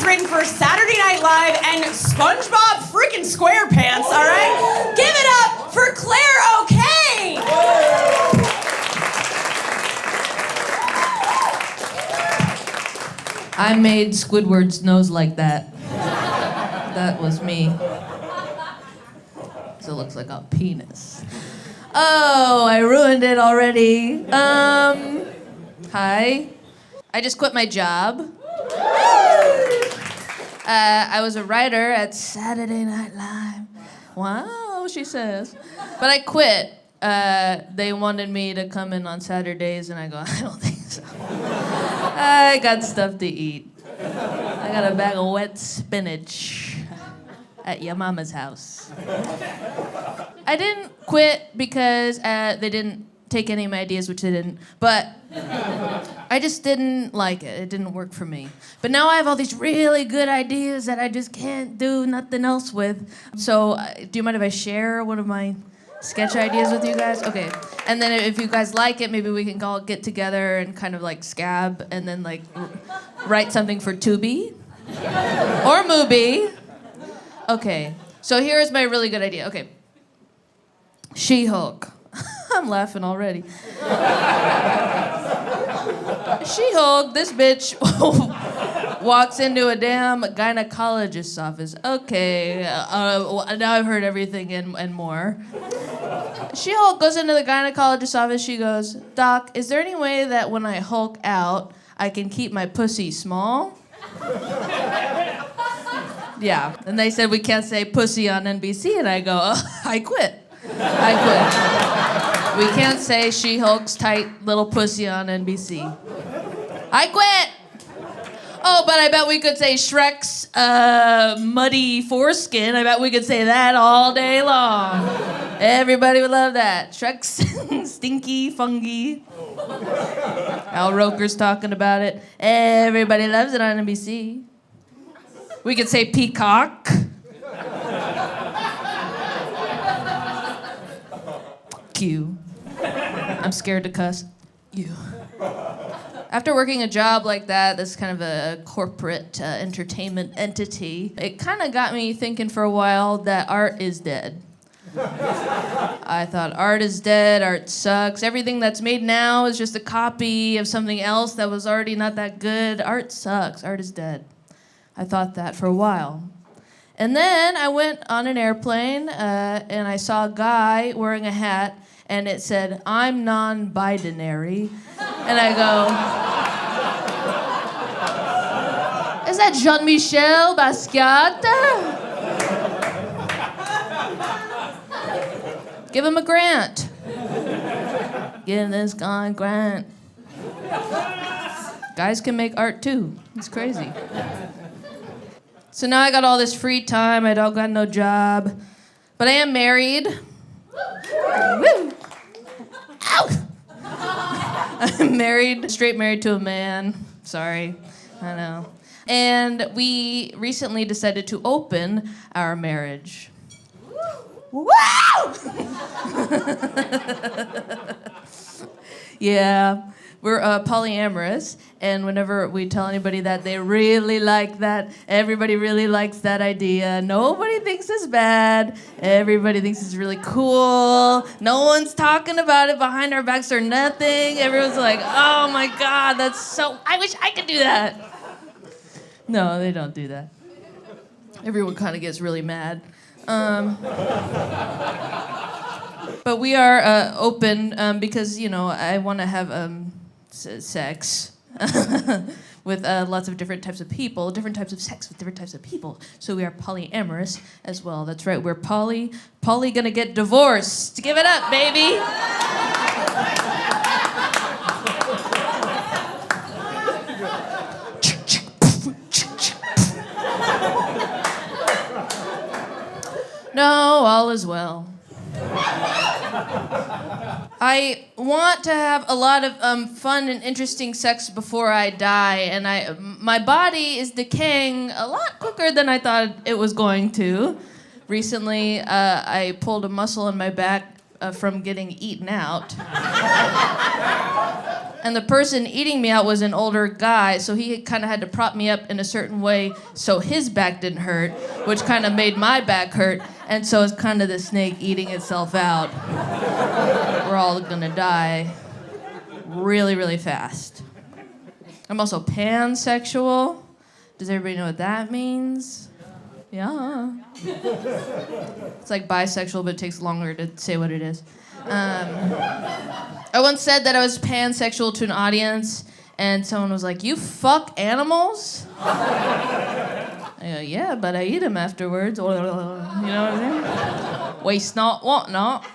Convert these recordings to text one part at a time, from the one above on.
written for Saturday Night Live and SpongeBob freaking SquarePants, all right? Give it up for Clare O'Kane! I made Squidward's nose like that. That was me. So it looks like a penis. Oh, I ruined it already. Hi. I just quit my job. I was a writer at Saturday Night Live. Wow, she says. But I quit. They wanted me to come in on Saturdays, and I go, I don't think so. I got stuff to eat. I got a bag of wet spinach at your mama's house. I didn't quit because they didn't take any of my ideas, which they didn't, but I just didn't like it. It didn't work for me. But now I have all these really good ideas that I just can't do nothing else with. So do you mind if I share one of my sketch ideas with you guys? Okay. And then if you guys like it, maybe we can all get together and kind of like scab and then like write something for Tubi or Mubi. Okay. So here's my really good idea. Okay. She-Hulk. I'm laughing already. She-Hulk, this bitch walks into a damn gynecologist's office. Okay, now I've heard everything and more. She-Hulk goes into the gynecologist's office. She goes, Doc, is there any way that when I Hulk out, I can keep my pussy small? Yeah, and they said we can't say pussy on NBC, and I go, I quit. We can't say She-Hulk's tight little pussy on NBC. I quit. Oh, but I bet we could say Shrek's muddy foreskin. I bet we could say that all day long. Everybody would love that. Shrek's stinky fungi. Al Roker's talking about it. Everybody loves it on NBC. We could say peacock. You. I'm scared to cuss. You. After working a job like that, that's kind of a corporate entertainment entity, it kind of got me thinking for a while that art is dead. I thought art is dead, art sucks. Everything that's made now is just a copy of something else that was already not that good. Art sucks, art is dead. I thought that for a while. And then I went on an airplane and I saw a guy wearing a hat and it said, I'm non-binary. And I go, is that Jean-Michel Basquiat? Give him a grant. Give this guy a grant. Guys can make art too. It's crazy. So now I got all this free time. I don't got no job. But I am married. Woo! Ow! I'm married, straight married to a man. Sorry, I know. And we recently decided to open our marriage. Woo! Yeah. We're polyamorous, and whenever we tell anybody that, they really like that. Everybody really likes that idea. Nobody thinks it's bad. Everybody thinks it's really cool. No one's talking about it behind our backs or nothing. Everyone's like, oh my God, that's so, I wish I could do that. No, they don't do that. Everyone kind of gets really mad. But we are open because, you know, I want to have sex with lots of different types of people, different types of sex with different types of people. So we are polyamorous as well. That's right, we're poly gonna get divorced. Give it up, baby. No, all is well. I want to have a lot of fun and interesting sex before I die, and my body is decaying a lot quicker than I thought it was going to. Recently, I pulled a muscle in my back from getting eaten out. And the person eating me out was an older guy, so he kind of had to prop me up in a certain way so his back didn't hurt, which kind of made my back hurt. And so it's kind of the snake eating itself out. We're all gonna die really, really fast. I'm also pansexual. Does everybody know what that means? Yeah. It's like bisexual, but it takes longer to say what it is. I once said that I was pansexual to an audience, and someone was like, "You fuck animals?" I go, "Yeah, but I eat them afterwards." You know what I mean? Waste not, want not.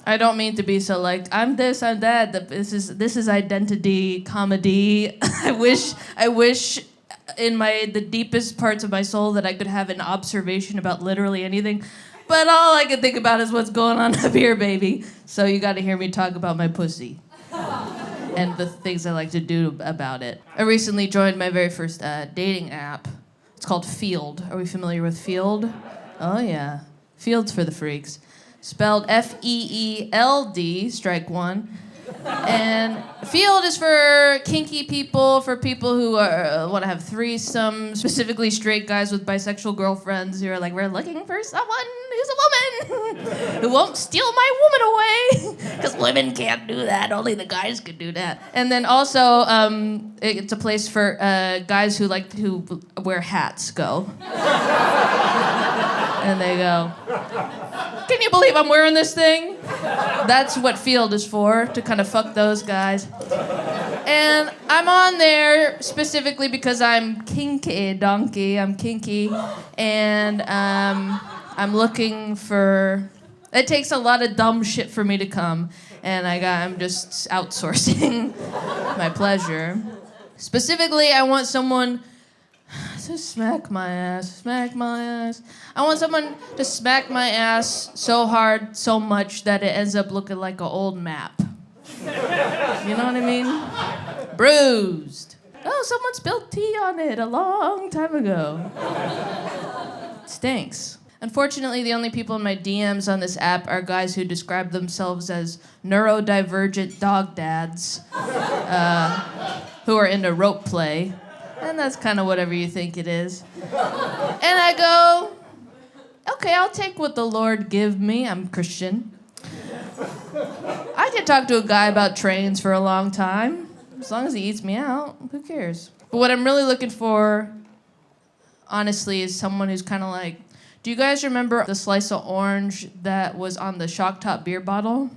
I don't mean to be so like, I'm this, I'm that. This is identity comedy. I wish in the deepest parts of my soul that I could have an observation about literally anything. But all I can think about is what's going on up here, baby. So you got to hear me talk about my pussy and the things I like to do about it. I recently joined my very first dating app. It's called Field. Are we familiar with Field? Oh yeah, Field's for the freaks. Spelled F-E-E-L-D, strike one. And Field is for kinky people, for people who want to have threesomes, specifically straight guys with bisexual girlfriends who are like, we're looking for someone who's a woman who won't steal my woman away. Because women can't do that, only the guys can do that. And then also, it's a place for guys who wear hats go. And they go, "Can you believe I'm wearing this thing?" That's what Field is for, to kind of fuck those guys. And I'm on there specifically because I'm kinky, donkey. I'm kinky. And I'm looking for... It takes a lot of dumb shit for me to come. And I'm just outsourcing my pleasure. Specifically, I want someone to smack my ass. I want someone to smack my ass so hard, so much that it ends up looking like an old map. You know what I mean? Bruised. Oh, someone spilled tea on it a long time ago. It stinks. Unfortunately, the only people in my DMs on this app are guys who describe themselves as neurodivergent dog dads who are into rope play. And that's kind of whatever you think it is. And I go, okay, I'll take what the Lord give me. I'm Christian. I can talk to a guy about trains for a long time. As long as he eats me out, who cares? But what I'm really looking for, honestly, is someone who's kind of like, do you guys remember the slice of orange that was on the Shock Top beer bottle?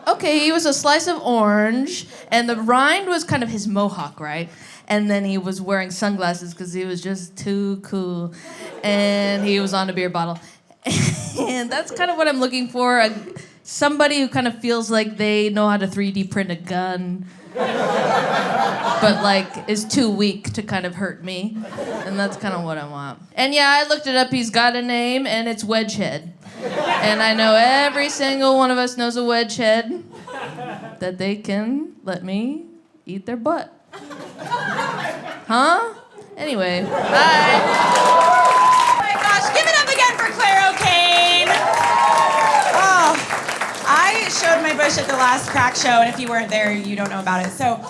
Okay, he was a slice of orange, and the rind was kind of his mohawk, right? And then he was wearing sunglasses because he was just too cool. And he was on a beer bottle. And that's kind of what I'm looking for. Somebody who kind of feels like they know how to 3D print a gun, but is too weak to kind of hurt me. And that's kind of what I want. And yeah, I looked it up. He's got a name, and it's Wedgehead. And I know every single one of us knows a wedgehead that they can let me eat their butt. Huh? Anyway, bye. Oh my gosh, give it up again for Clare O'Kane. Oh, I showed my bush at the last crack show, and if you weren't there, you don't know about it. So,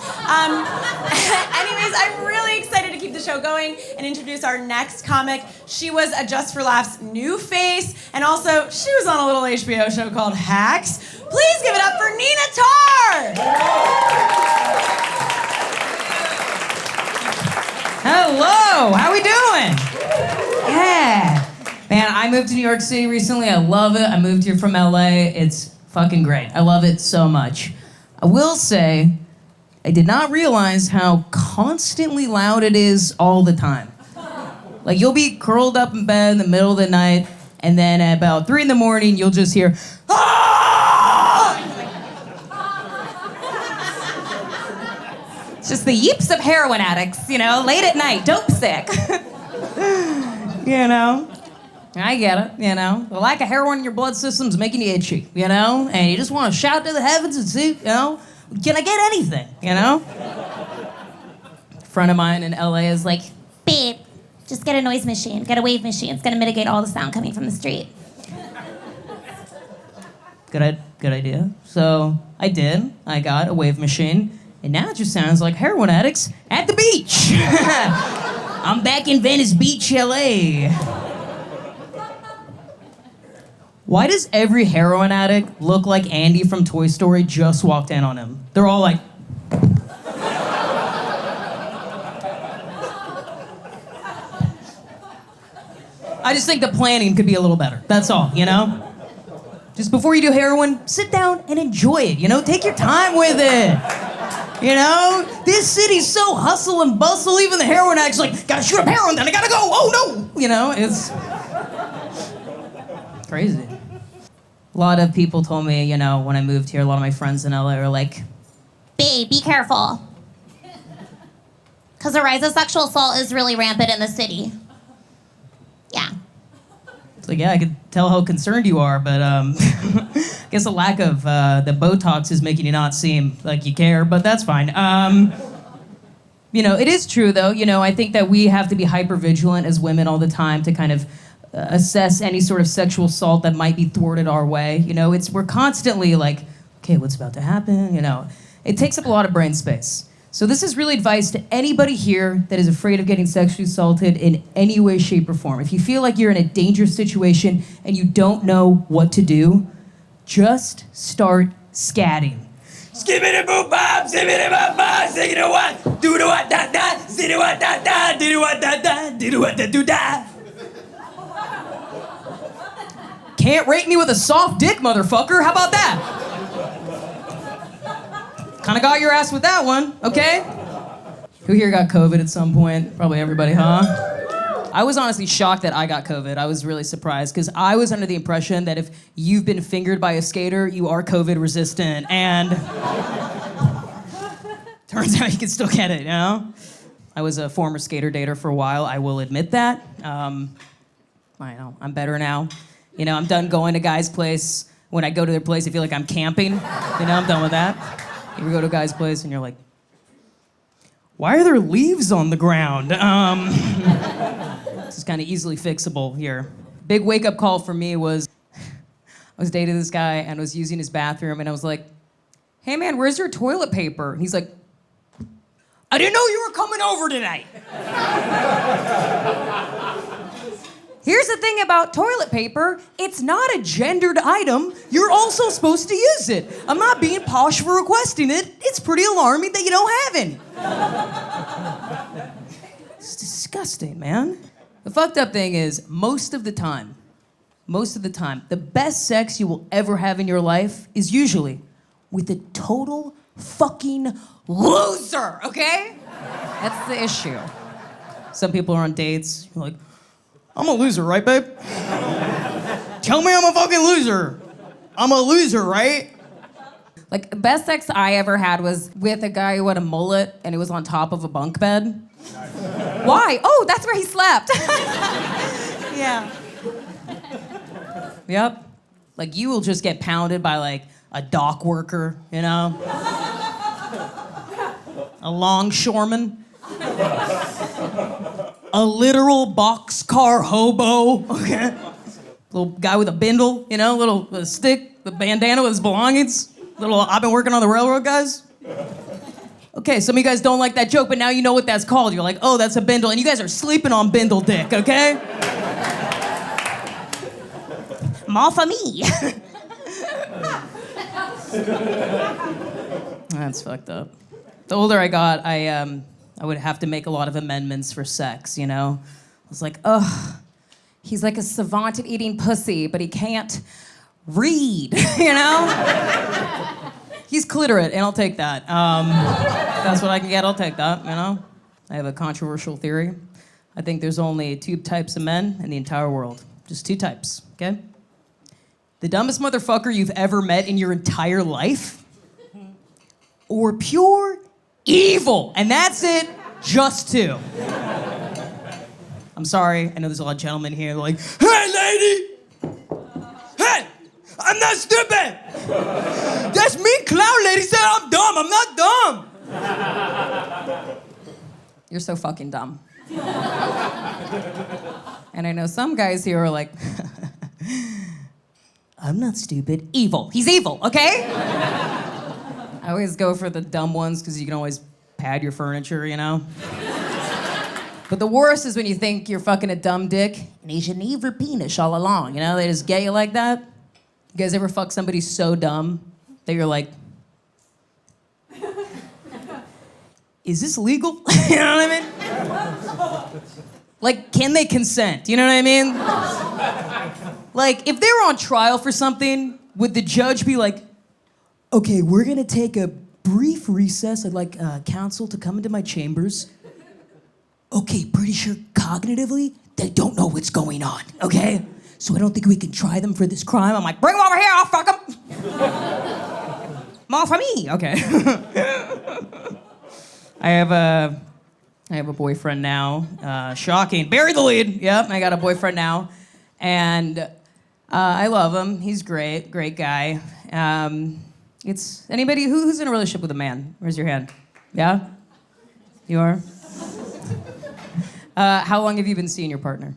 anyways, I'm really excited to keep the show going and introduce our next comic. She was a Just for Laughs new face, and also she was on a little HBO show called Hacks. Please give it up for Nina Tarr. Hello, how we doing? Yeah. Man, I moved to New York City recently. I love it. I moved here from LA. It's fucking great. I love it so much. I will say, I did not realize how constantly loud it is all the time. Like, you'll be curled up in bed in the middle of the night, and then at about 3 a.m, you'll just hear, "Ah!" It's just the yips of heroin addicts, late at night, dope sick. I get it, The lack of heroin in your blood system's making you itchy, And you just want to shout to the heavens and see, can I get anything, A friend of mine in LA is like, Babe, just get a noise machine, get a wave machine. It's gonna mitigate all the sound coming from the street. Good idea. So I did. I got a wave machine, and now it just sounds like heroin addicts at the beach. I'm back in Venice Beach, LA. Why does every heroin addict look like Andy from Toy Story just walked in on him? They're all like... I just think the planning could be a little better. That's all, you know? Just before you do heroin, sit down and enjoy it, you know? Take your time with it. You know? This city's so hustle and bustle, even the heroin addict's like, gotta shoot up heroin, then I gotta go, oh no! You know, it's crazy. A lot of people told me, you know, when I moved here, a lot of my friends in LA were like, Babe, be careful. Because the rise of sexual assault is really rampant in the city. Yeah. it's like, yeah, I could tell how concerned you are, but I guess the lack of the Botox is making you not seem like you care, but that's fine. You know, it is true, though. You know, I think that we have to be hyper-vigilant as women all the time to kind of assess any sort of sexual assault that might be thwarted our way. You know, we're constantly like, okay, what's about to happen? You know, it takes up a lot of brain space. So this is really advice to anybody here that is afraid of getting sexually assaulted in any way, shape, or form. If you feel like you're in a dangerous situation and you don't know what to do, just start scatting. Skibbity boop bop, zibbity bop bop, ziggity what, do the what da da, ziddy what da da, diddy what da da, diddy what da do da. Can't rate me with a soft dick, motherfucker. How about that? Kind of got your ass with that one, okay? Who here got COVID at some point? Probably everybody, huh? I was honestly shocked that I got COVID. I was really surprised because I was under the impression that if you've been fingered by a skater, you are COVID resistant, and turns out you can still get it, you know? I was a former skater dater for a while, I will admit that. I know, I'm better now. You know, I'm done going to guys' place. When I go to their place, I feel like I'm camping. You know, I'm done with that. You ever go to a guy's place and you're like, why are there leaves on the ground? This is kind of easily fixable here. Big wake-up call for me was, I was dating this guy and was using his bathroom and I was like, hey man, where's your toilet paper? And he's like, I didn't know you were coming over tonight. Here's the thing about toilet paper, it's not a gendered item. You're also supposed to use it. I'm not being posh for requesting it. It's pretty alarming that you don't have any. It's disgusting, man. The fucked up thing is, most of the time, the best sex you will ever have in your life is usually with a total fucking loser, okay? That's the issue. Some people are on dates, you're like, I'm a loser, right, babe? Tell me I'm a fucking loser. I'm a loser, right? Like, the best sex I ever had was with a guy who had a mullet and it was on top of a bunk bed. Why? Oh, that's where he slept. Yeah. Yep. Like, you will just get pounded by, like, a dock worker, you know? A longshoreman. A literal boxcar hobo, okay? Little guy with a bindle, you know, little stick, the bandana with his belongings. I've been working on the railroad, guys. Okay, some of you guys don't like that joke, but now you know what that's called. You're like, oh, that's a bindle, and you guys are sleeping on bindle dick, okay? More for me. That's fucked up. The older I got, I would have to make a lot of amendments for sex, you know? I was like, ugh, He's like a savant at eating pussy, but he can't read, you know? he's cliterate, and I'll take that. That's what I can get, I'll take that, you know? I have a controversial theory. I think there's only two types of men in the entire world. Just two types, okay? The dumbest motherfucker you've ever met in your entire life, or pure evil, and that's it, just two. I'm sorry, I know there's a lot of gentlemen here, they're like, Hey, lady! Hey! I'm not stupid! That's me, clown lady said I'm dumb. I'm not dumb. You're so fucking dumb. And I know some guys here are like, I'm not stupid. Evil. He's evil, okay? I always go for the dumb ones because you can always pad your furniture, you know? But the worst is when you think you're fucking a dumb dick and he's your never penis all along, you know? They just get you like that. You guys ever fuck somebody so dumb that you're like, is this legal? You know what I mean? Like, can they consent? You know what I mean? Like, if they were on trial for something, would the judge be like, okay, we're gonna take a brief recess. I'd like counsel to come into my chambers. Okay, pretty sure cognitively they don't know what's going on, okay? So I don't think we can try them for this crime. I'm like, bring them over here, I'll fuck them. More for me, okay. I have a boyfriend now. Shocking. Bury the lead. Yep, I got a boyfriend now. And I love him. He's great guy. It's anybody who's in a relationship with a man? Raise your hand. Yeah? You are? How long have you been seeing your partner?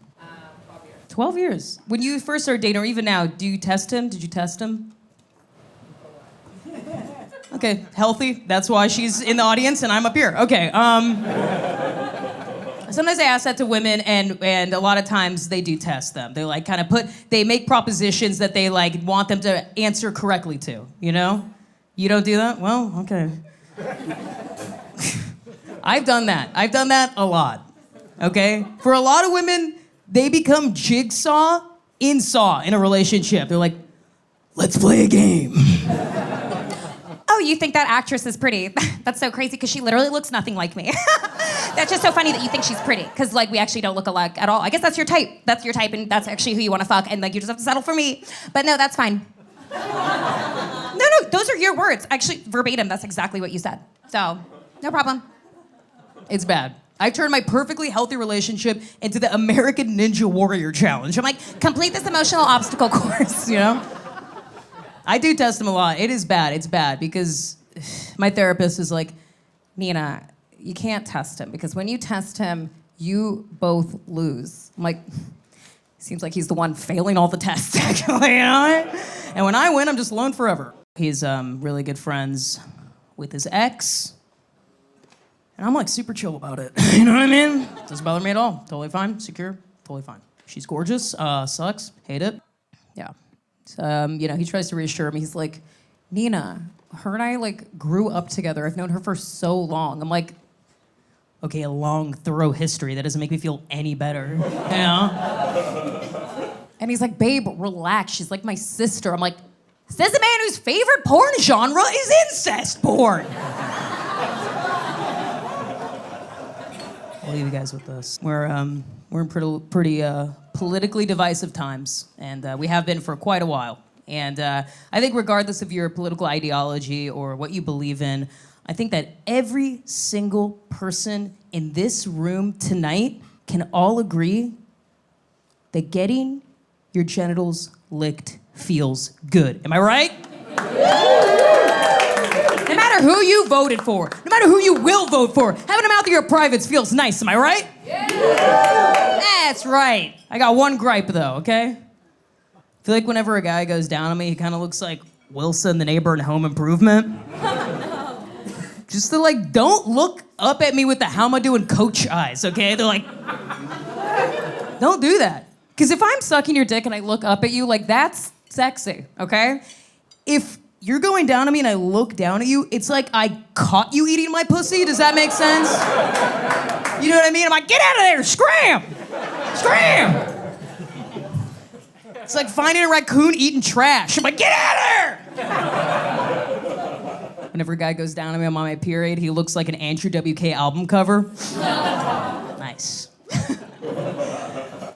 12 years. When you first started dating, or even now, do you test him? Did you test him? Okay, healthy. That's why she's in the audience and I'm up here. Okay. Sometimes I ask that to women, and a lot of times they do test them. They like kind of they make propositions that they like want them to answer correctly to. You know? You don't do that? Well, okay. I've done that. I've done that a lot. Okay? For a lot of women, they become jigsaw in saw in a relationship. They're like, let's play a game. Oh, you think that actress is pretty? That's so crazy because she literally looks nothing like me. That's just so funny that you think she's pretty because like we actually don't look alike at all. I guess that's your type. That's your type and that's actually who you want to fuck and like you just have to settle for me. But no, that's fine. No, those are your words. Actually, verbatim, that's exactly what you said. So, no problem. It's bad. I've turned my perfectly healthy relationship into the American Ninja Warrior Challenge. I'm like, Complete this emotional obstacle course. you know? I do test him a lot. It is bad. It's bad because my therapist is like, Nina, you can't test him because when you test him, you both lose. I'm like, seems like he's the one failing all the tests, actually, you know? And when I win, I'm just alone forever. he's really good friends with his ex. And I'm like super chill about it. You know what I mean? Doesn't bother me at all. Totally fine. Secure. Totally fine. She's gorgeous. Sucks. Hate it. Yeah. He tries to reassure me. He's like, Nina, her and I like grew up together. I've known her for so long. I'm like, okay, a long, thorough history. That doesn't make me feel any better. You know? And he's like, babe, relax. She's like my sister. I'm like, says the man whose favorite porn genre is incest porn. I'll leave you guys with this. We're in pretty politically divisive times, and we have been for quite a while. And I think regardless of your political ideology or what you believe in, I think that every single person in this room tonight can all agree that getting your genitals licked feels good. Am I right? No matter who you voted for, no matter who you will vote for, having them out of your privates feels nice, am I right? Yeah. That's right. I got one gripe though, okay? I feel like whenever a guy goes down on me, he kind of looks like Wilson, the neighbor in Home Improvement. Just to like, don't look up at me with the how am I doing coach eyes, okay? They're like, don't do that. Because if I'm sucking your dick and I look up at you, like that's sexy, okay? If you're going down on me and I look down at you, it's like I caught you eating my pussy. Does that make sense? You know what I mean? I'm like, get out of there, scram! Scram! It's like finding a raccoon eating trash. I'm like, get out of there! Whenever a guy goes down on me, I'm on my period, he looks like an Andrew WK album cover. Nice.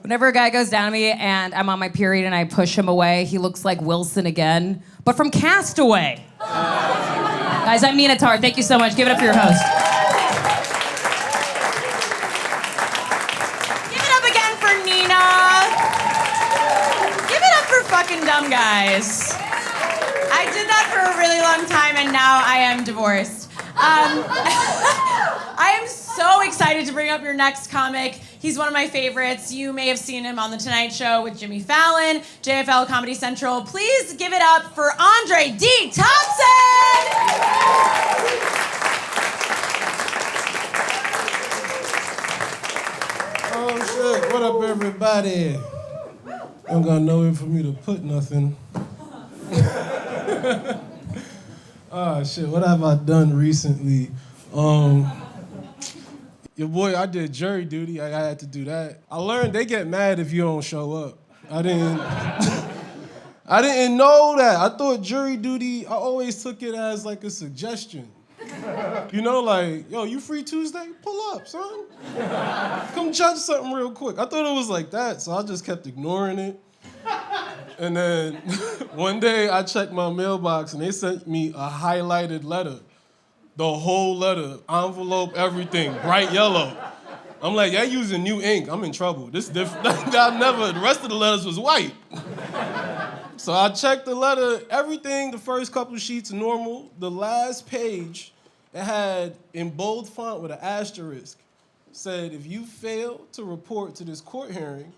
Whenever a guy goes down on me and I'm on my period and I push him away, he looks like Wilson again, but from Castaway. Guys, I'm Nina Tarr. Thank you so much. Give it up for your host. Give it up again for Nina. Give it up for fucking dumb guys. I did that for a really long time and now I am divorced. I am so excited to bring up your next comic. He's one of my favorites. You may have seen him on The Tonight Show with Jimmy Fallon, JFL Comedy Central. Please give it up for Andre D. Thompson! Oh shit, what up everybody? Don't got nowhere for me to put nothing. Oh shit, what have I done recently? Your boy, I did jury duty. I had to do that. I learned they get mad if you don't show up. I didn't know that. I thought jury duty, I always took it as like a suggestion. You know, like, yo, you free Tuesday? Pull up, son. Come judge something real quick. I thought it was like that, so I just kept ignoring it. And then one day I checked my mailbox and they sent me a highlighted letter. The whole letter, envelope, everything, bright yellow. I'm like, y'all using new ink. I'm in trouble. This different. The rest of the letters was white. So I checked the letter, everything, the first couple sheets normal. The last page, it had in bold font with an asterisk, said, if you fail to report to this court hearing,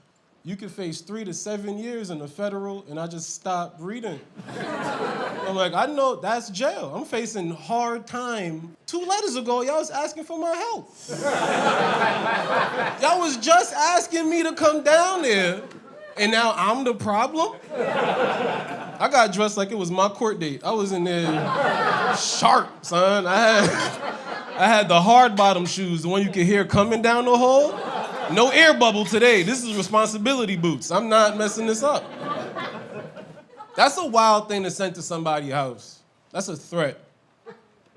you could face 3 to 7 years in the federal, and I just stopped reading. I'm like, I know that's jail. I'm facing hard time. 2 letters ago, y'all was asking for my help. Y'all was just asking me to come down there, and now I'm the problem? I got dressed like it was my court date. I was in there sharp, son. I had the hard bottom shoes, the one you could hear coming down the hole. No air bubble today. This is responsibility boots. I'm not messing this up. That's a wild thing to send to somebody's house. That's a threat.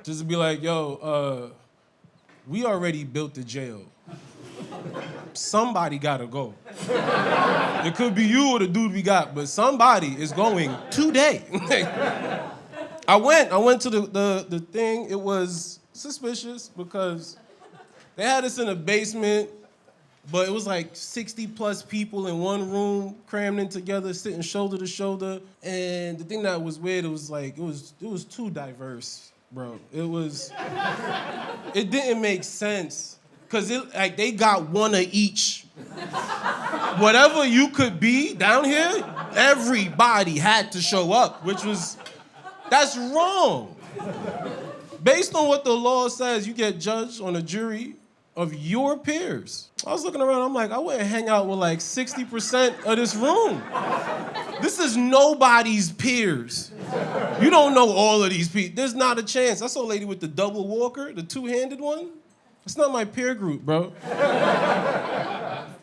Just to be like, yo, we already built the jail. Somebody gotta go. It could be you or the dude we got, but somebody is going today. I went to the thing. It was suspicious because they had us in a basement. But it was like 60 plus people in one room, crammed in together, sitting shoulder to shoulder. And the thing that was weird, it was too diverse, bro. It didn't make sense. Cause they got one of each. Whatever you could be down here, everybody had to show up, that's wrong. Based on what the law says, you get judged on a jury of your peers. I was looking around, I'm like, I wouldn't hang out with like 60% of this room. This is nobody's peers. You don't know all of these people. There's not a chance. I saw a lady with the double walker, the 2-handed one. It's not my peer group, bro.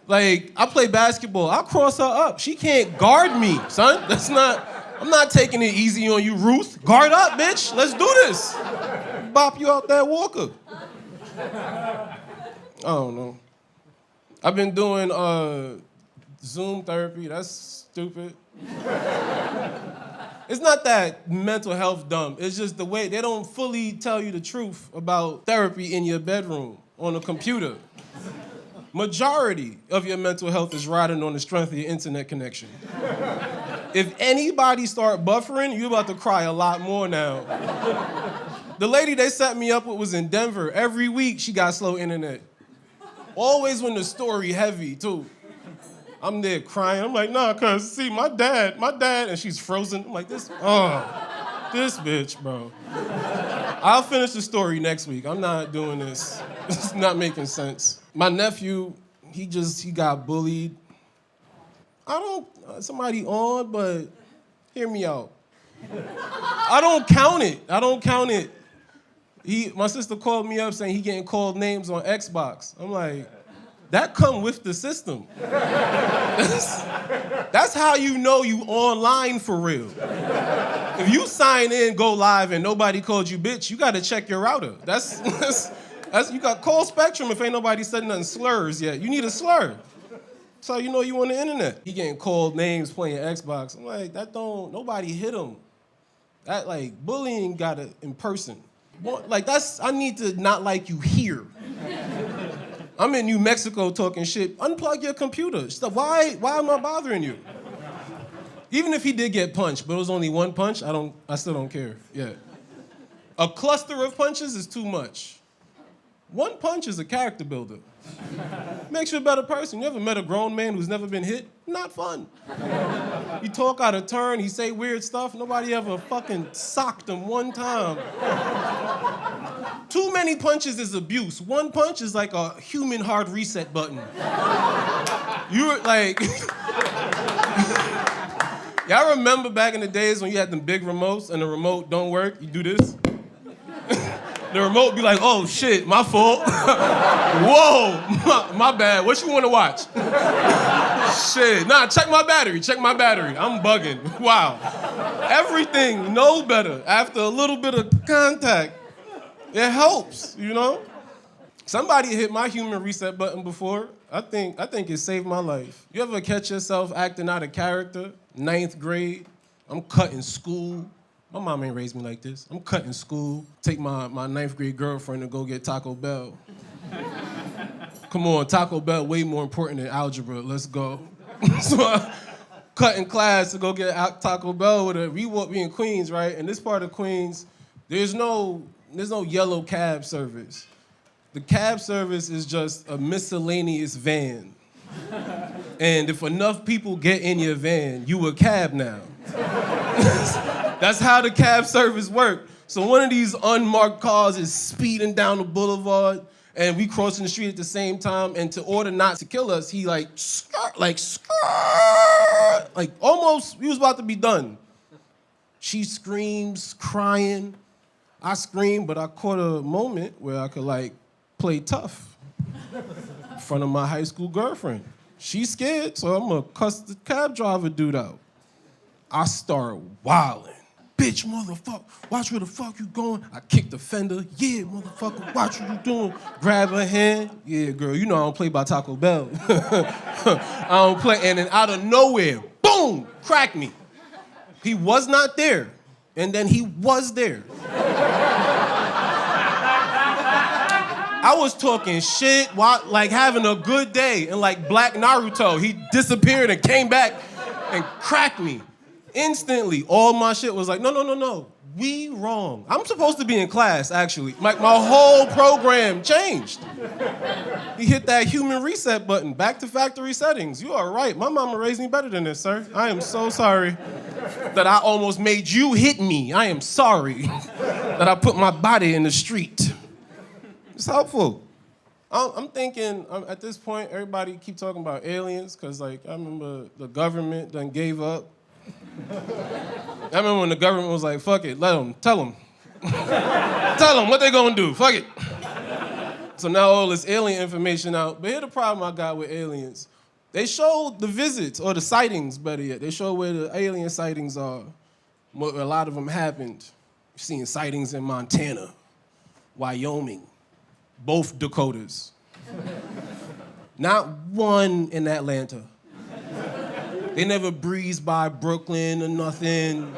Like, I play basketball, I'll cross her up. She can't guard me, son. I'm not taking it easy on you, Ruth. Guard up, bitch. Let's do this. Bop you out that walker. I don't know. I've been doing Zoom therapy. That's stupid. It's not that mental health dumb. It's just the way they don't fully tell you the truth about therapy in your bedroom on a computer. Majority of your mental health is riding on the strength of your internet connection. If anybody start buffering, you're about to cry a lot more now. The lady they set me up with was in Denver. Every week, she got slow internet. Always when the story heavy, too. I'm there crying. I'm like, nah, cuz, see, my dad, and she's frozen. I'm like, this bitch, bro. I'll finish the story next week. I'm not doing this. It's not making sense. My nephew, he got bullied. Somebody on, but hear me out. I don't count it. My sister called me up saying he getting called names on Xbox. I'm like, that come with the system. That's how you know you online for real. If you sign in, go live, and nobody called you bitch, you gotta check your router. That's you got call Spectrum if ain't nobody said nothing slurs yet. You need a slur. That's how you know you on the internet. He getting called names playing Xbox. I'm like, nobody hit him. That, like, bullying got it in person. Like, I need to not like you here. I'm in New Mexico talking shit. Unplug your computer. Why am I bothering you? Even if he did get punched, but it was only one punch, I still don't care. Yeah. A cluster of punches is too much. One punch is a character builder. Makes you a better person. You ever met a grown man who's never been hit? Not fun. You talk out of turn, he say weird stuff. Nobody ever fucking socked him one time. Too many punches is abuse. One punch is like a human hard reset button. You're like... Y'all remember back in the days when you had them big remotes and the remote don't work? You do this. The remote be like, oh shit, my fault. Whoa, my bad. What you want to watch? Shit, nah, check my battery. I'm bugging. Wow. Everything no better after a little bit of contact. It helps, you know? Somebody hit my human reset button before. I think it saved my life. You ever catch yourself acting out of character? 9th grade, I'm cutting school. My mom ain't raised me like this. I'm cutting school, take my 9th grade girlfriend to go get Taco Bell. Come on, Taco Bell way more important than algebra, let's go. So I cut in class to go get Taco Bell with her. We in Queens, right? And this part of Queens, there's no yellow cab service. The cab service is just a miscellaneous van. And if enough people get in your van, you a cab now. That's how the cab service work. So one of these unmarked cars is speeding down the boulevard, and we crossing the street at the same time, and to order not to kill us, he like almost, we was about to be done. She screams, crying. I scream, but I caught a moment where I could like play tough in front of my high school girlfriend. She's scared, so I'm gonna cuss the cab driver dude out. I start wilding. Bitch, motherfucker, watch where the fuck you going. I kick the fender. Yeah, motherfucker, watch what you doing. Grab her hand. Yeah, girl, you know I don't play by Taco Bell. I don't play. And then out of nowhere, boom, crack me. He was not there. And then he was there. I was talking shit, while, like having a good day, and like Black Naruto, he disappeared and came back and cracked me. Instantly, all my shit was like, no, we wrong. I'm supposed to be in class, actually. Like, my whole program changed. He hit that human reset button, back to factory settings. You are right. My mama raised me better than this, sir. I am so sorry that I almost made you hit me. I am sorry that I put my body in the street. It's helpful. I'm thinking, at this point, everybody keep talking about aliens, because, like, I remember the government done gave up. I remember when the government was like, fuck it, let them, tell them. Tell them what they gonna do, fuck it. So now all this alien information out. But here's the problem I got with aliens. They showed the visits, or the sightings, better yet. They showed where the alien sightings are. Where a lot of them happened. You're seeing sightings in Montana, Wyoming, both Dakotas. Not one in Atlanta. They never breeze by Brooklyn or nothing.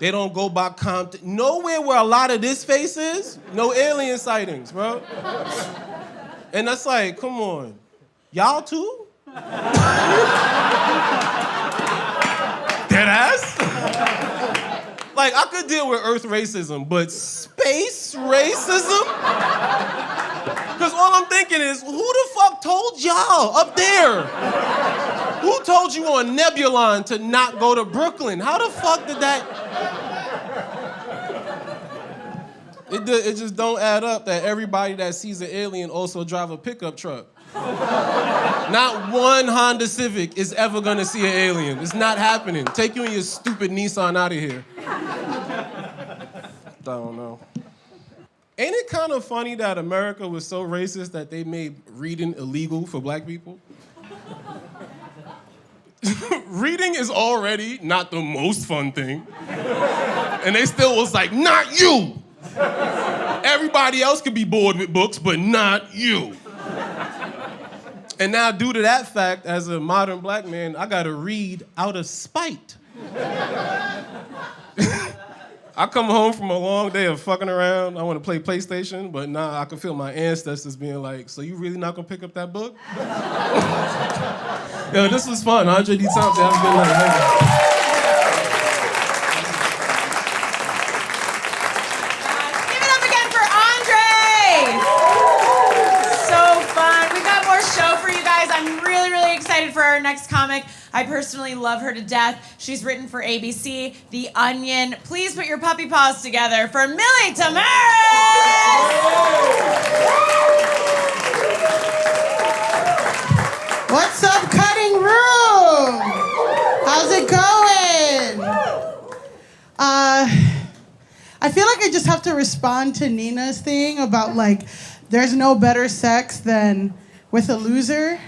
They don't go by Compton. Nowhere where a lot of this face is, no alien sightings, bro. And that's like, come on. Y'all too? Deadass? Like, I could deal with Earth racism, but space racism? Because all I'm thinking is, who the fuck told y'all up there? Who told you on Nebulon to not go to Brooklyn? How the fuck did that... It just don't add up that everybody that sees an alien also drive a pickup truck. Not one Honda Civic is ever gonna see an alien. It's not happening. Take you and your stupid Nissan out of here. I don't know. Ain't it kind of funny that America was so racist that they made reading illegal for black people? Reading is already not the most fun thing. And they still was like, not you! Everybody else could be bored with books, but not you. And now, due to that fact, as a modern black man, I gotta read out of spite. I come home from a long day of fucking around. I want to play PlayStation, but now I can feel my ancestors being like, so you really not gonna pick up that book? Yo, this was fun. Andre D. Thompson, have a good night. Thank you. Give it up again for Andre! comic. I personally love her to death. She's written for ABC, The Onion. Please put your puppy paws together for Millie Tamarez! What's up, cutting room? How's it going? I feel like I just have to respond to Nina's thing about like, there's no better sex than with a loser.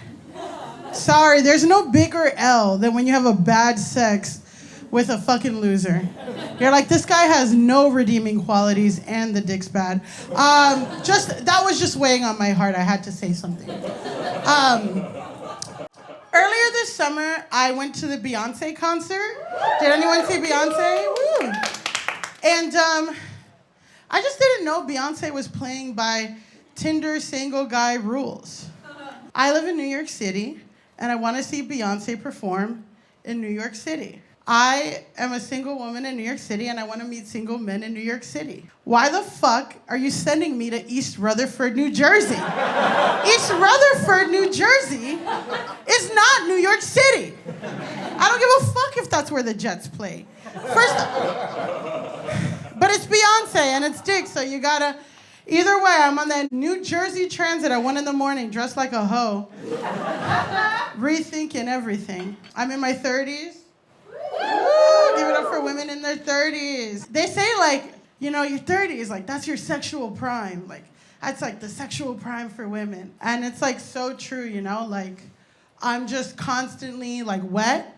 Sorry, there's no bigger L than when you have a bad sex with a fucking loser. You're like, this guy has no redeeming qualities and the dick's bad. That was just weighing on my heart. I had to say something. Earlier this summer, I went to the Beyonce concert. Did anyone see Beyonce? Woo. And I just didn't know Beyonce was playing by Tinder single guy rules. I live in New York City, and I want to see Beyonce perform in New York City. I am a single woman in New York City, and I want to meet single men in New York City. Why the fuck are you sending me to East Rutherford, New Jersey? East Rutherford, New Jersey is not New York City. I don't give a fuck if that's where the Jets play. But it's Beyonce, and it's dick, so you gotta... Either way, I'm on that New Jersey Transit at 1 a.m, dressed like a hoe. Rethinking everything. I'm in my 30s. Woo, give it up for women in their 30s. They say, like, you know, your 30s, like, that's your sexual prime. Like, that's, like, the sexual prime for women. And it's, like, so true, you know? Like, I'm just constantly, like, wet.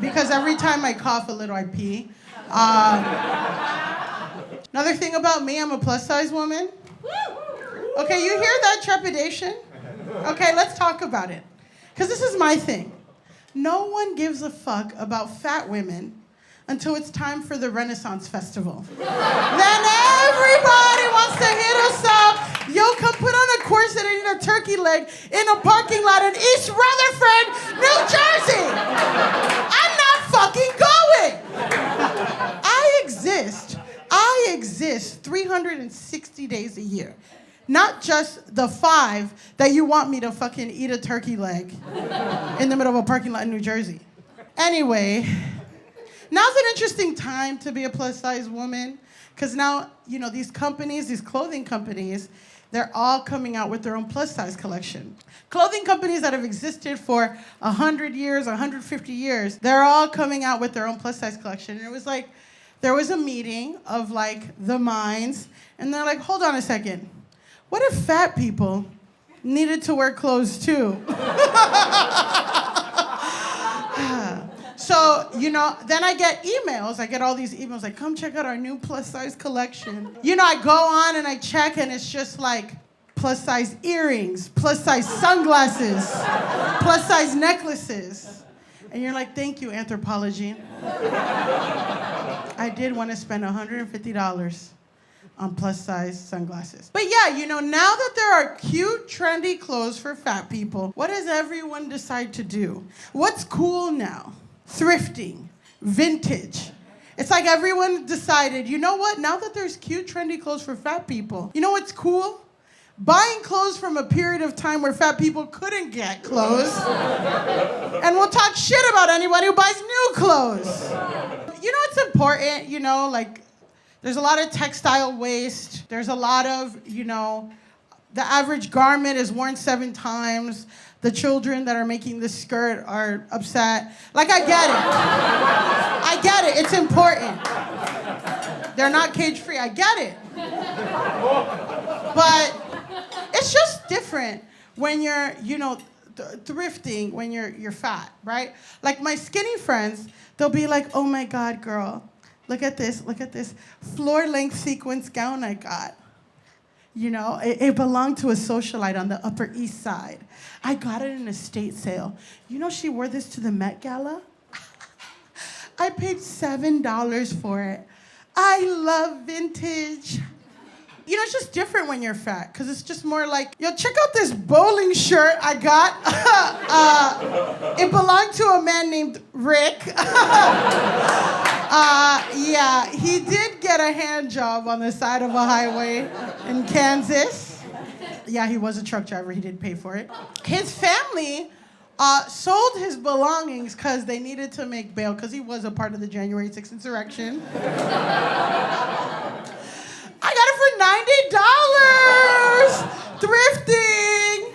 Because every time I cough a little, I pee. Another thing about me, I'm a plus-size woman. Okay, you hear that trepidation? Okay, let's talk about it. Because this is my thing. No one gives a fuck about fat women until it's time for the Renaissance Festival. Then everybody wants to hit us up. Yo, come put on a corset and eat a turkey leg in a parking lot in East Rutherford, New Jersey. I'm not fucking going. I exist 360 days a year. Not just the 5 that you want me to fucking eat a turkey leg in the middle of a parking lot in New Jersey. Anyway, now's an interesting time to be a plus-size woman, because now, you know, these companies, these clothing companies, they're all coming out with their own plus-size collection. Clothing companies that have existed for 100 years, 150 years, they're all coming out with their own plus-size collection. And it was like, there was a meeting of, like, the minds, and they're like, hold on a second. What if fat people needed to wear clothes too? So, you know, then I get emails. I get all these emails like, come check out our new plus-size collection. You know, I go on and I check, and it's just like plus-size earrings, plus-size sunglasses, plus-size necklaces. And you're like, thank you, Anthropology. I did want to spend $150 on plus-size sunglasses. But yeah, you know, now that there are cute, trendy clothes for fat people, what does everyone decide to do? What's cool now? Thrifting, vintage. It's like everyone decided, you know what? Now that there's cute, trendy clothes for fat people, you know what's cool? Buying clothes from a period of time where fat people couldn't get clothes. And we'll talk shit about anyone who buys new clothes. You know, it's important, you know, like, there's a lot of textile waste. There's a lot of, you know, the average garment is worn 7 times. The children that are making this skirt are upset. Like, I get it. I get it. It's important. They're not cage-free. I get it. But it's just different when you're, you know, thrifting when you're fat, right? Like, my skinny friends, they'll be like, oh my God, girl, look at this floor-length sequence gown I got. You know, it belonged to a socialite on the Upper East Side. I got it in an estate sale. You know, she wore this to the Met Gala. I paid $7 for it. I love vintage. You know, it's just different when you're fat, because it's just more like, yo, check out this bowling shirt I got. It belonged to a man named Rick. Yeah, he did get a hand job on the side of a highway in Kansas. Yeah, he was a truck driver. He did pay for it. His family sold his belongings because they needed to make bail because he was a part of the January 6th insurrection. I got it for $90. Thrifting.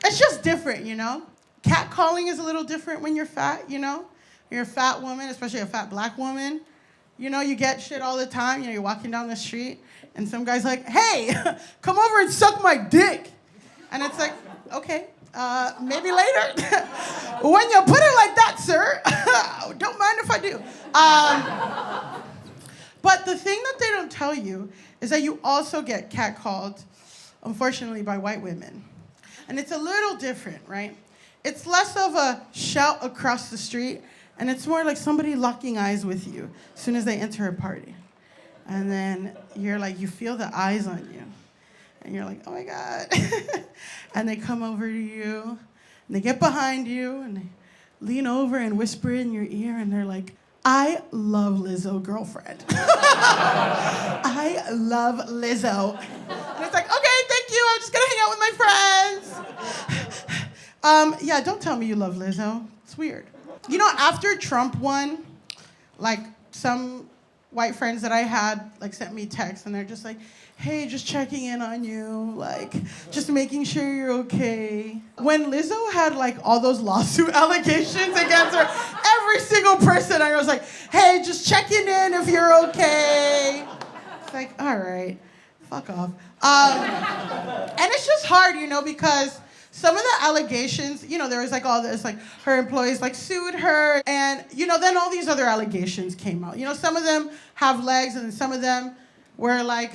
It's just different, you know? Catcalling is a little different when you're fat, you know? You're a fat woman, especially a fat black woman. You know, you get shit all the time. You know, you're walking down the street and some guy's like, hey, come over and suck my dick. And it's like, okay, maybe later. When you put it like that, sir, don't mind if I do. But the thing that they don't tell you is that you also get catcalled, unfortunately, by white women. And it's a little different, right? It's less of a shout across the street, and it's more like somebody locking eyes with you as soon as they enter a party. And then you're like, you feel the eyes on you. And you're like, oh my God. And they come over to you, and they get behind you, and they lean over and whisper in your ear, and they're like, I love Lizzo, girlfriend. I love Lizzo. And it's like, okay, thank you. I'm just gonna hang out with my friends. Yeah, don't tell me you love Lizzo. It's weird. You know, after Trump won, like some white friends that I had like sent me texts and they're just like, hey, just checking in on you, like just making sure you're okay. When Lizzo had like all those lawsuit allegations against her, every single person I was like, hey, just checking in if you're okay. It's like, all right, fuck off. And it's just hard, you know, because some of the allegations, you know, there was like all this, like her employees like sued her, and you know, then all these other allegations came out. You know, some of them have legs, and some of them were like,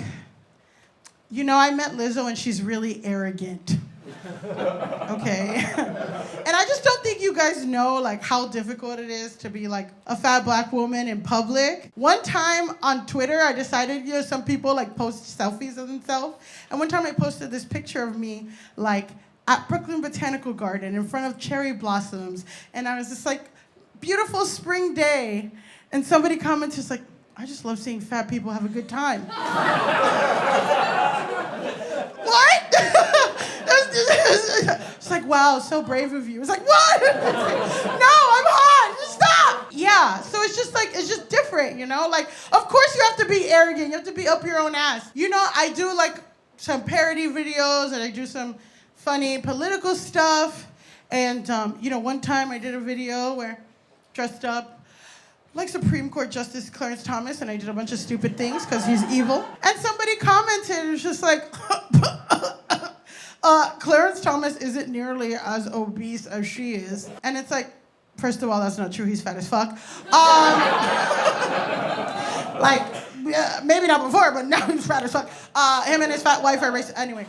you know, I met Lizzo and she's really arrogant. Okay. And I just don't think you guys know like how difficult it is to be like a fat black woman in public. One time on Twitter, I decided, you know, some people like post selfies of themselves. And one time I posted this picture of me like at Brooklyn Botanical Garden in front of cherry blossoms. And I was just like, beautiful spring day. And somebody commented, just like, I just love seeing fat people have a good time. What? It's like, wow, so brave of you. It's like, what? No, I'm hot. Just stop. Yeah, so it's just like, it's just different, you know? Like, of course you have to be arrogant. You have to be up your own ass. You know, I do like some parody videos and I do some funny political stuff. And, you know, one time I did a video where dressed up like Supreme Court Justice Clarence Thomas, and I did a bunch of stupid things because he's evil. And somebody commented, it was just like, Clarence Thomas isn't nearly as obese as she is. And it's like, first of all, that's not true, he's fat as fuck. Like, yeah, maybe not before, but now he's fat as fuck. Him and his fat wife are racist. Anyway,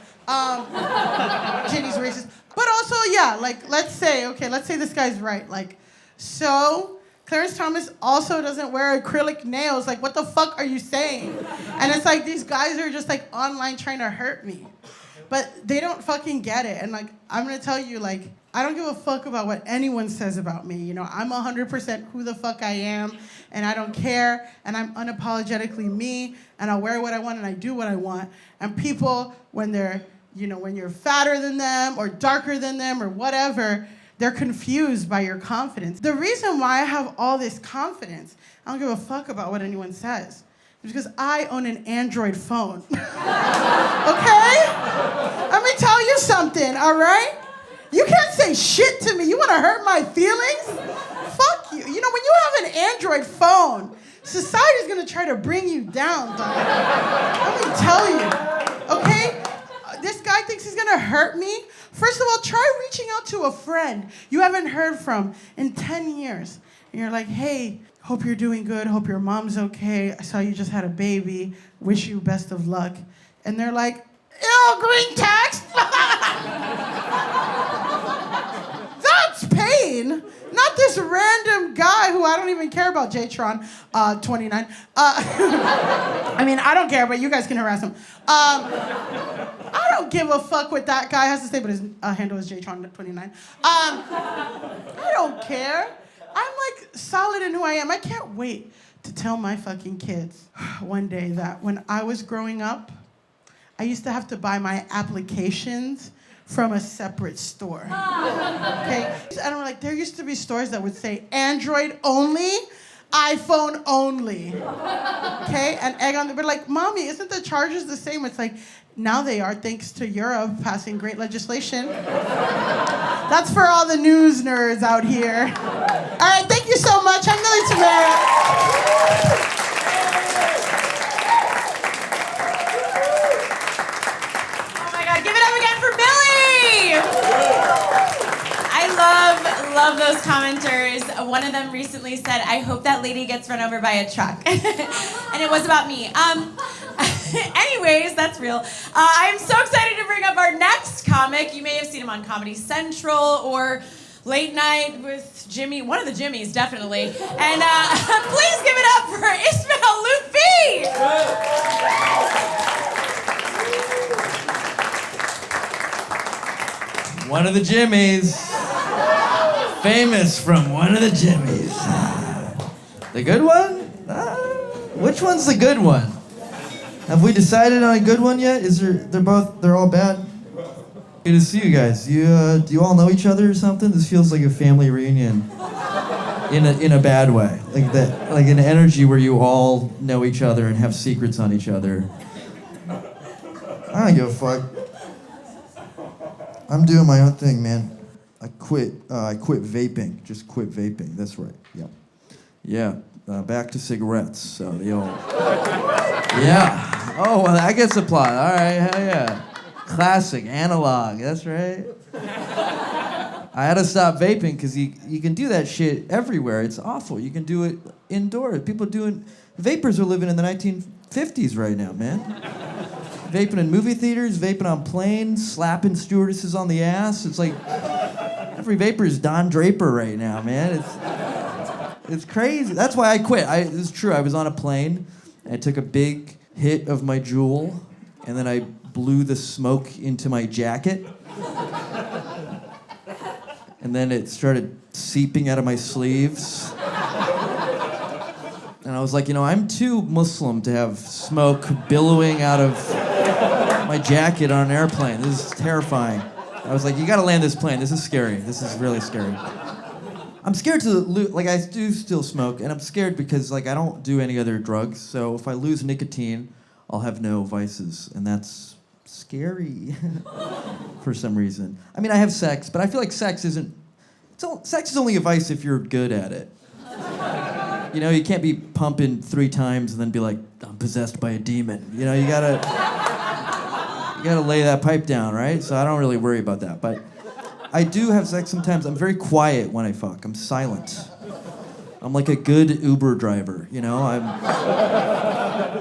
Ginny's racist. But also, yeah, like, let's say this guy's right. Like, so Clarence Thomas also doesn't wear acrylic nails. Like, what the fuck are you saying? And it's like, these guys are just, like, online trying to hurt me. But they don't fucking get it. And, like, I'm gonna tell you, like, I don't give a fuck about what anyone says about me. You know, I'm 100% who the fuck I am, and I don't care, and I'm unapologetically me, and I wear what I want, and I do what I want. And people, when they're, you know, when you're fatter than them, or darker than them, or whatever, they're confused by your confidence. The reason why I have all this confidence, I don't give a fuck about what anyone says, is because I own an Android phone. Okay? Let me tell you something, all right? You can't say shit to me. You want to hurt my feelings? Fuck you. You know, when you have an Android phone, society's going to try to bring you down, dog. Let me tell you, okay? This guy thinks he's going to hurt me. First of all, try reaching out to a friend you haven't heard from in 10 years. And you're like, hey, hope you're doing good. Hope your mom's okay. I saw you just had a baby. Wish you best of luck. And they're like, ew, green text. That's pain. Not this random guy who I don't even care about, J-Tron, 29. I mean, I don't care, but you guys can harass him. I don't give a fuck what that guy has to say, but his handle is J-Tron 29. I don't care. I'm like solid in who I am. I can't wait to tell my fucking kids one day that when I was growing up, I used to have to buy my applications from a separate store. Okay? And I'm like, there used to be stores that would say Android only, iPhone only. Okay? And egg on the, we're like, Mommy, isn't the charges the same? It's like, now they are, thanks to Europe passing great legislation. That's for all the news nerds out here. All right, thank you so much. I'm Millie Tamarez. Oh my God, give it up again for Millie! I love those commenters. One of them recently said, I hope that lady gets run over by a truck. And it was about me. Anyways, that's real. I'm so excited to bring up our next comic. You may have seen him on Comedy Central or Late Night with Jimmy, one of the Jimmys, definitely. And please give it up for Ismael Loutfi! One of the Jimmys. Famous from one of the Jimmys. The good one? Which one's the good one? Have we decided on a good one yet? They're all bad? Good to see you guys. Do you all know each other or something? This feels like a family reunion. In a bad way. Like an energy where you all know each other and have secrets on each other. I don't give a fuck. I'm doing my own thing, man. I quit vaping. Just quit vaping. That's right. Yeah. Yeah. Back to cigarettes. So the old. Yeah. Oh, well, that gets applaud. All right. Hell yeah. Classic analog. That's right. I had to stop vaping because you can do that shit everywhere. It's awful. You can do it indoors. Vapors are living in the 1950s right now, man. Vaping in movie theaters, vaping on planes, slapping stewardesses on the ass. It's like every vapor is Don Draper right now, man. It's crazy. That's why I quit. This is true. I was on a plane. And I took a big hit of my Juul, and then I blew the smoke into my jacket. And then it started seeping out of my sleeves. And I was like, I'm too Muslim to have smoke billowing out of my jacket on an airplane. This is terrifying. I was like, you gotta land this plane. This is scary. This is really scary. I'm scared I do still smoke, and I'm scared because, I don't do any other drugs, so if I lose nicotine, I'll have no vices, and that's scary for some reason. I mean, I have sex, but I feel like sex is only a vice if you're good at it. You can't be pumping 3 times and then be like, I'm possessed by a demon. You gotta lay that pipe down, right? So I don't really worry about that, but I do have sex sometimes. I'm very quiet when I fuck. I'm silent. I'm like a good Uber driver,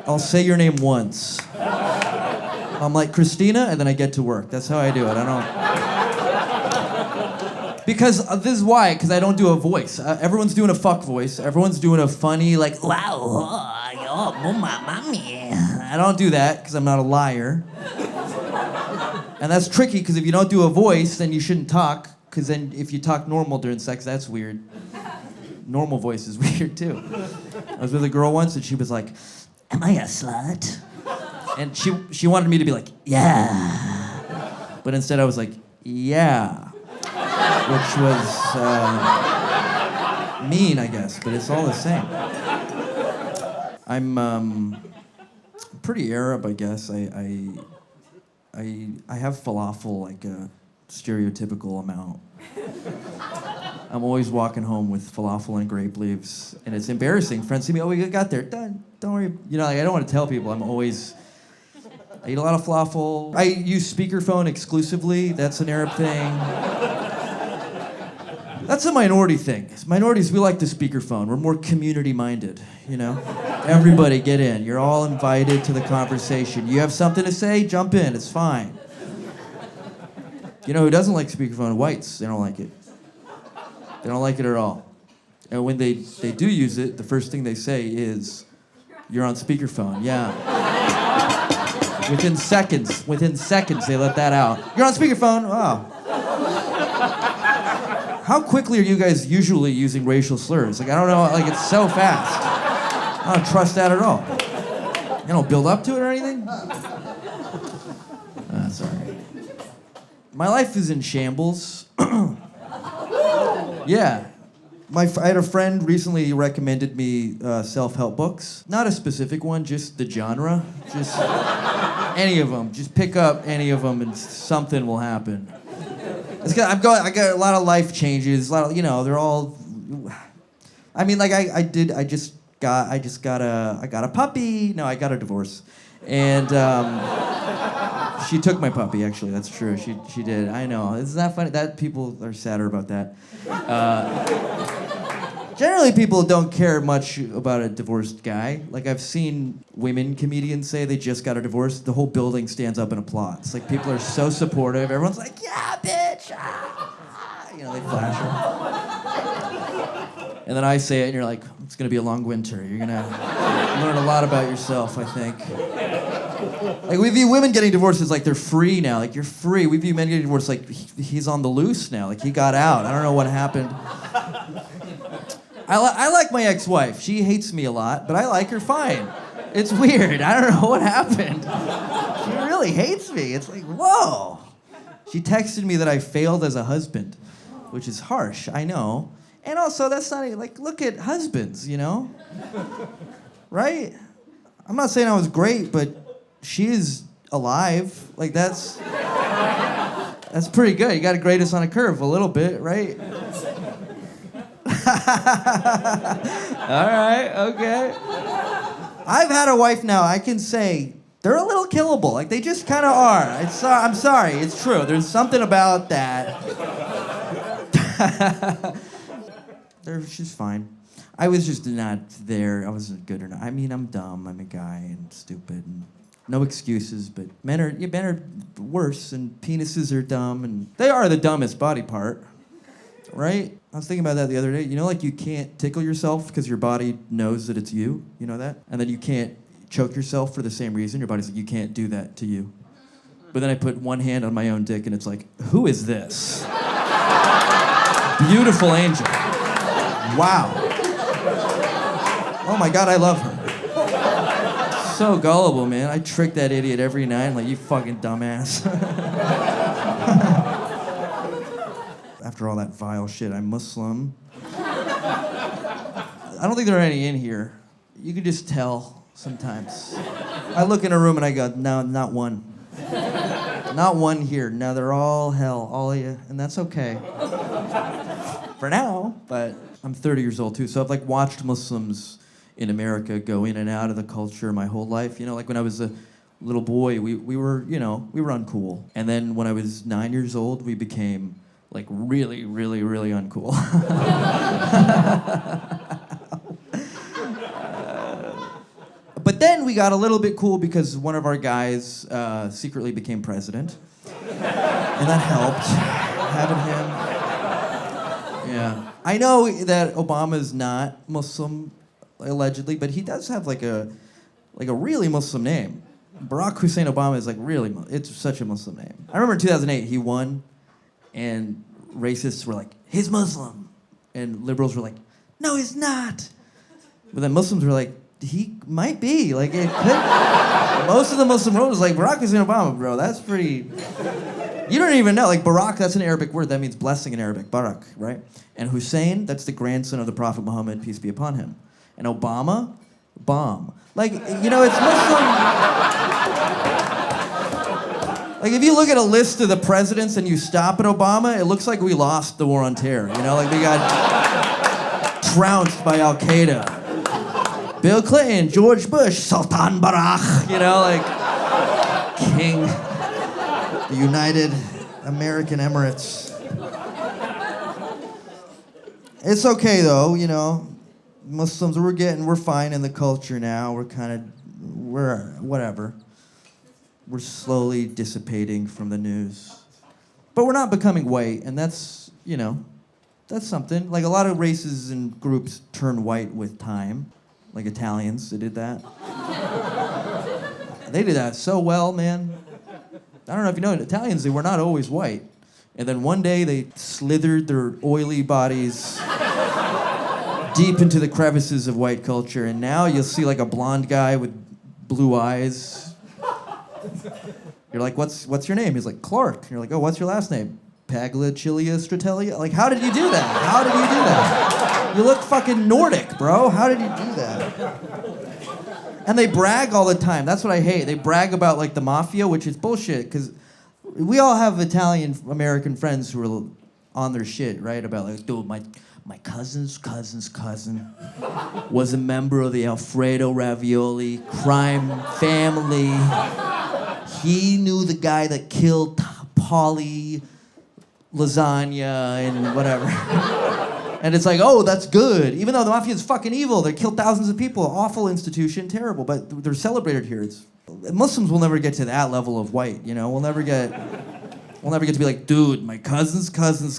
I'll say your name once. I'm like, Christina, and then I get to work. That's how I do it. Because this is why, because I don't do a voice. Everyone's doing a fuck voice. Everyone's doing a funny, wow, oh, mommy. I don't do that, because I'm not a liar. And that's tricky, because if you don't do a voice, then you shouldn't talk, because then if you talk normal during sex, that's weird. Normal voice is weird, too. I was with a girl once, and she was like, am I a slut? And she wanted me to be like, yeah. But instead I was like, yeah. Which was mean, I guess, but it's all the same. I'm pretty Arab, I guess. I have falafel like a stereotypical amount. I'm always walking home with falafel and grape leaves, and it's embarrassing. Friends see me, oh, we got there. Don't worry. I don't want to tell people. I eat a lot of falafel. I use speakerphone exclusively. That's an Arab thing. That's a minority thing. Minorities, we like the speakerphone. We're more community-minded, Everybody get in. You're all invited to the conversation. You have something to say? Jump in. It's fine. Who doesn't like speakerphone? Whites. They don't like it. They don't like it at all. And when they do use it, the first thing they say is, you're on speakerphone. Yeah. Within seconds, they let that out. You're on speakerphone. Wow. How quickly are you guys usually using racial slurs? I don't know, it's so fast. I don't trust that at all. You don't build up to it or anything? Sorry. My life is in shambles. Yeah. I had a friend recently recommended me self-help books. Not a specific one, just the genre. Just any of them. Just pick up any of them and something will happen. I got a lot of life changes. A lot of, they're all. I mean, like I just got a puppy. No, I got a divorce, and she took my puppy. Actually, that's true. She did. I know. Isn't that funny? That people are sadder about that. Generally, people don't care much about a divorced guy. Like, I've seen women comedians say they just got a divorce. The whole building stands up and applauds. Like, people are so supportive. Everyone's like, yeah, bitch. Ah. They flash her. And then I say it, and you're like, it's going to be a long winter. You're going to learn a lot about yourself, I think. Like, we view women getting divorced as like they're free now. Like, you're free. We view men getting divorced like he's on the loose now. Like, he got out. I don't know what happened. I like my ex-wife. She hates me a lot, but I like her fine. It's weird. I don't know what happened. She really hates me. It's like, whoa. She texted me that I failed as a husband, which is harsh, I know. And also, that's not, like, look at husbands, Right? I'm not saying I was great, but she is alive. Like, that's pretty good. You got to grade us on a curve a little bit, right? All right, okay. I've had a wife now, I can say they're a little killable. Like, they just kind of are. I'm sorry, it's true. There's something about that. She's fine. I was just not there. I wasn't good enough. I mean, I'm dumb. I'm a guy and stupid. And no excuses, but men are worse, and penises are dumb, and they are the dumbest body part, right? I was thinking about that the other day. Like, you can't tickle yourself because your body knows that it's you. You know that? And then you can't choke yourself for the same reason. Your body's like, you can't do that to you. But then I put one hand on my own dick, and it's like, who is this? Beautiful angel. Wow. Oh my God, I love her. So gullible, man. I trick that idiot every night. I'm like, you fucking dumbass. After all that vile shit, I'm Muslim. I don't think there are any in here. You can just tell sometimes. I look in a room and I go, no, not one. Not one here. No, they're all hell, all of you, and that's okay. For now, but I'm 30 years old too, so I've like watched Muslims in America go in and out of the culture my whole life. Like when I was a little boy, we were uncool. And then when I was 9 years old, we became like really, really, really uncool. But then we got a little bit cool because one of our guys secretly became president. And that helped, having him. Yeah. I know that Obama's not Muslim, allegedly, but he does have like a really Muslim name. Barack Hussein Obama is like really, it's such a Muslim name. I remember in 2008, he won, and racists were like, he's Muslim. And liberals were like, no, he's not. But then Muslims were like, he might be. Like, it could. Most of the Muslim world was like, Barack Hussein Obama, bro, that's pretty. You don't even know. Like, Barack, that's an Arabic word. That means blessing in Arabic. Barak, right? And Hussein, that's the grandson of the Prophet Muhammad, peace be upon him. And Obama, bomb. Like, it's Muslim. Like, if you look at a list of the presidents and you stop at Obama, it looks like we lost the war on terror. Like we got trounced by Al-Qaeda. Bill Clinton, George Bush, Sultan Barak, like King, the United American Emirates. It's okay though, Muslims, we're fine in the culture now. We're whatever. We're slowly dissipating from the news. But we're not becoming white, and that's something. Like, a lot of races and groups turn white with time. Like Italians, they did that. They did that so well, man. I don't know if you know, Italians, they were not always white. And then one day, they slithered their oily bodies deep into the crevices of white culture, and now you'll see like a blonde guy with blue eyes. You're like, what's your name? He's like, Clark. And you're like, oh, what's your last name? Pagliacilia Stratellia? Like, how did you do that? How did you do that? You look fucking Nordic, bro. How did you do that? And they brag all the time. That's what I hate. They brag about like the mafia, which is bullshit, because we all have Italian American friends who are on their shit, right? About like, dude, my cousin's cousin was a member of the Alfredo Ravioli crime family. He knew the guy that killed Polly Lasagna and whatever. And it's like, oh, that's good. Even though the mafia is fucking evil, they killed thousands of people. Awful institution, terrible. But they're celebrated here. Muslims will never get to that level of white, you know? We'll never get to be like, dude, my cousin's cousin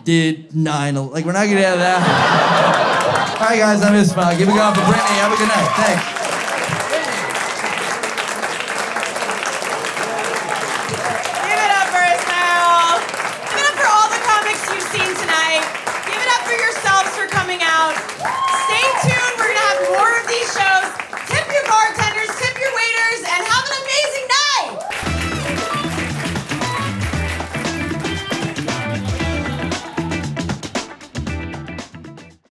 did 9/11. Like, we're not gonna get out of that. All right, guys, I'm Ismael. Give it going for Brittany. Have a good night. Thanks.